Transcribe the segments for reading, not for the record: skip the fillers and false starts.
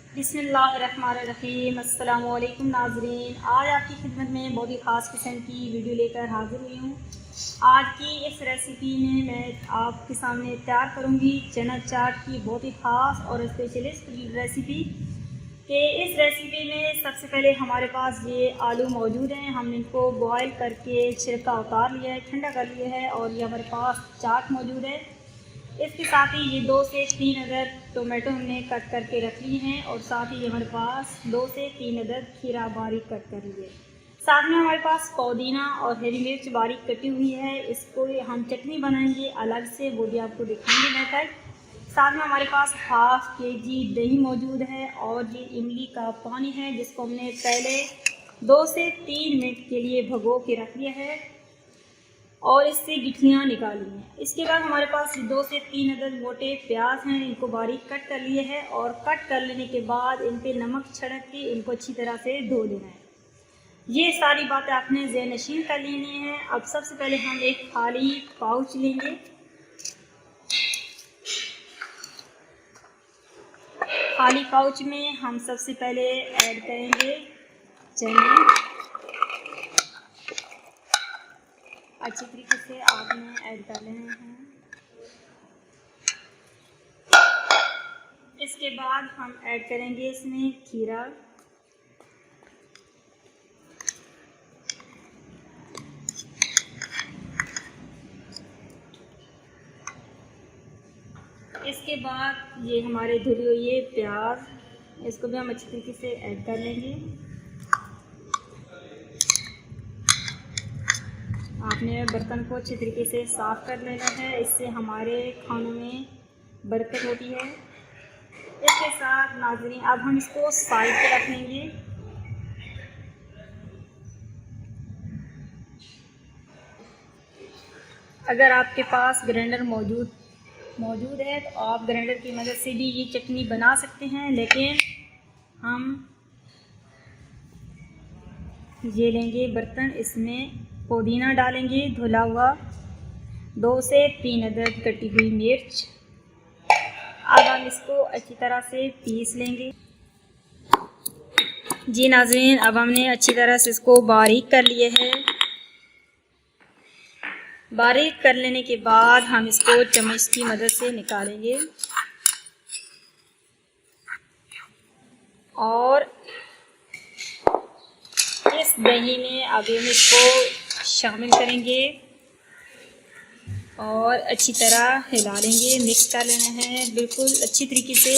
बिस्मिल्लाहिर्रहमानिर्रहीम। अस्सलामु अलैकुम नाज़रीन, आज आपकी खिदमत में बहुत ही ख़ास किस्म की वीडियो लेकर हाज़िर हुई हूँ। आज की इस रेसिपी में मैं आपके सामने तैयार करूँगी चना चाट की बहुत ही ख़ास और स्पेशलिस्ट रेसिपी। कि इस रेसिपी में सबसे पहले हमारे पास ये आलू मौजूद हैं। हमने इनको बॉयल करके छिलका उतार लिया है, ठंडा कर लिया है, और ये हमारे पास चाट मौजूद है। इसके साथ ही ये 2 से 3 अदद टोमेटो हमने कट करके रख ली हैं, और साथ ही हमारे पास 2 से 3 अदद खीरा बारीक कट कर लिए। साथ में हमारे पास पुदीना और हरी मिर्च बारीक कटी हुई है। इसको हम चटनी बनाएंगे अलग से, वो भी आपको दिखाएंगे बेहतर। साथ में हमारे पास हाफ केजी दही मौजूद है, और ये इमली का पानी है जिसको हमने पहले 2 से 3 मिनट के लिए भिगो के रख दिया है और इससे गिठलियाँ निकाली हैं। इसके बाद हमारे पास 2 से 3 अदद मोटे प्याज हैं, इनको बारीक कट कर लिए हैं, और कट कर लेने के बाद इन पे नमक छिड़क के इनको अच्छी तरह से धो लेना है। ये सारी बातें आपने ज़हन-नशीन कर लेनी है। अब सबसे पहले हम एक खाली पाउच लेंगे। खाली पाउच में हम सबसे पहले ऐड करेंगे चने। अच्छी तरीके से आपने ऐड कर लेने हैं। इसके बाद हम ऐड करेंगे इसमें खीरा। इसके बाद ये हमारे धुली हुई प्याज, इसको भी हम अच्छी तरीके से ऐड कर लेंगे। आपने बर्तन को अच्छी तरीके से साफ़ कर लेना है, इससे हमारे खानों में बरकत होती है। इसके साथ नाज़रीन अब हम इसको साइड पे रख लेंगे। अगर आपके पास ग्राइंडर मौजूद है तो आप ग्राइंडर की मदद से भी ये चटनी बना सकते हैं, लेकिन हम ये लेंगे बर्तन, इसमें पुदीना डालेंगे धुला हुआ, 2 से 3 अदद कटी हुई मिर्च। अब हम इसको अच्छी तरह से पीस लेंगे। जी नाज़रीन, अब हमने अच्छी तरह से इसको बारीक कर लिए है। बारीक कर लेने के बाद हम इसको चम्मच की मदद से निकालेंगे और इस दही में अब हम इसको शामिल करेंगे और अच्छी तरह हिला लेंगे, मिक्स कर लेना है बिल्कुल अच्छी तरीके से।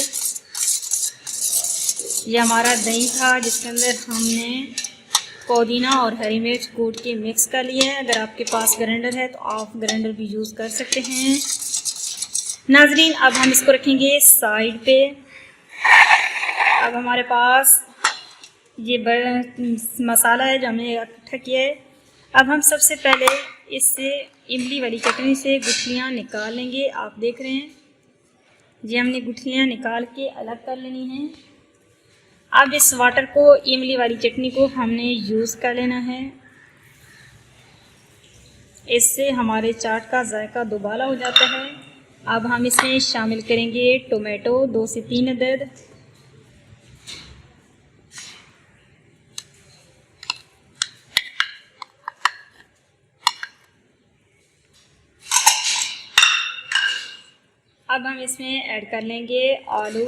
ये हमारा दही था जिसके अंदर हमने पुदीना और हरी मिर्च कूट के मिक्स कर लिया है। अगर आपके पास ग्राइंडर है तो आप ग्राइंडर भी यूज़ कर सकते हैं। नाज़रीन अब हम इसको रखेंगे साइड पे। अब हमारे पास ये मसाला है जो हमने इकट्ठा किया है। अब हम सबसे पहले इससे इमली वाली चटनी से गुठलियाँ निकाल लेंगे। आप देख रहे हैं ये हमने गुठलियाँ निकाल के अलग कर लेनी हैं। अब इस वाटर को, इमली वाली चटनी को हमने यूज़ कर लेना है। इससे हमारे चाट का जायका दोबारा हो जाता है। अब हम इसमें शामिल करेंगे टोमेटो, 2 से 3 अदद। अब हम इसमें ऐड कर लेंगे आलू,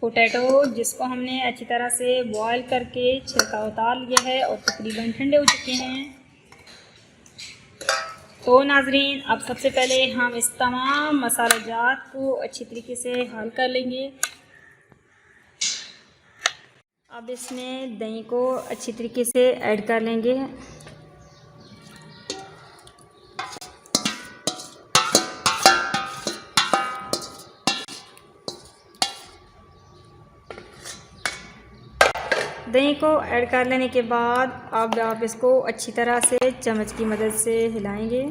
पोटैटो, जिसको हमने अच्छी तरह से बॉयल करके छिलका उतार लिया है और तकरीबन ठंडे हो चुके हैं। तो नाज़रीन अब सबसे पहले हम इस तमाम मसाला जात को अच्छी तरीके से हल कर लेंगे। अब इसमें दही को अच्छी तरीके से ऐड कर लेंगे। दही को ऐड कर लेने के बाद अब आप इसको अच्छी तरह से चम्मच की मदद से हिलाएंगे।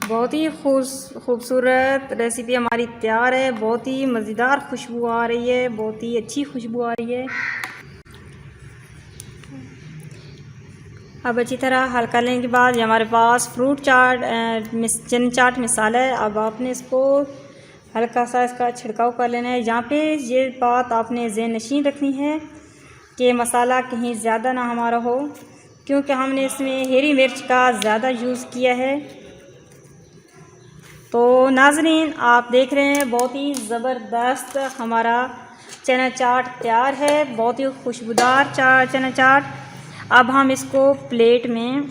बहुत ही खूबसूरत रेसिपी हमारी तैयार है। बहुत ही मज़ेदार खुशबू आ रही है, बहुत ही अच्छी खुशबू आ रही है। अब अच्छी तरह हल्का लेने के बाद ये हमारे पास फ्रूट चाट चना चाट मसाला है। अब आपने इसको हल्का सा इसका छिड़काव कर लेना है। यहाँ पे ये बात आपने ज़हन नशीन रखनी है कि मसाला कहीं ज़्यादा ना हमारा हो, क्योंकि हमने इसमें हरी मिर्च का ज़्यादा यूज़ किया है। तो नाज़रीन, आप देख रहे हैं बहुत ही ज़बरदस्त हमारा चना चाट तैयार है, बहुत ही खुशबूदार चना चाट। अब हम इसको प्लेट में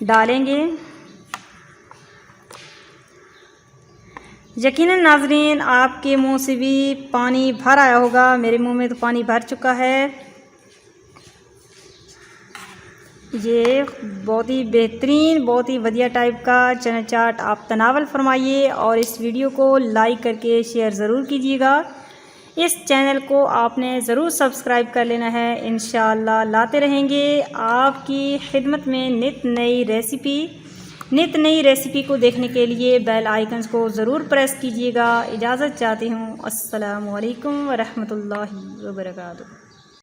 डालेंगे। यकीनन नाज़रीन, आपके मुंह से भी पानी भर आया होगा, मेरे मुंह में तो पानी भर चुका है। ये बहुत ही बेहतरीन, बहुत ही बढ़िया टाइप का चना चाट आप तनावल फरमाइए और इस वीडियो को लाइक करके शेयर ज़रूर कीजिएगा। इस चैनल को आपने ज़रूर सब्सक्राइब कर लेना है। इंशाअल्लाह लाते रहेंगे आपकी खिदमत में नित नई रेसिपी को देखने के लिए बेल आइकन्स को ज़रूर प्रेस कीजिएगा। इजाज़त चाहती हूँ। अस्सलामु अलैकुम व रहमतुल्लाहि व बरकातुहू।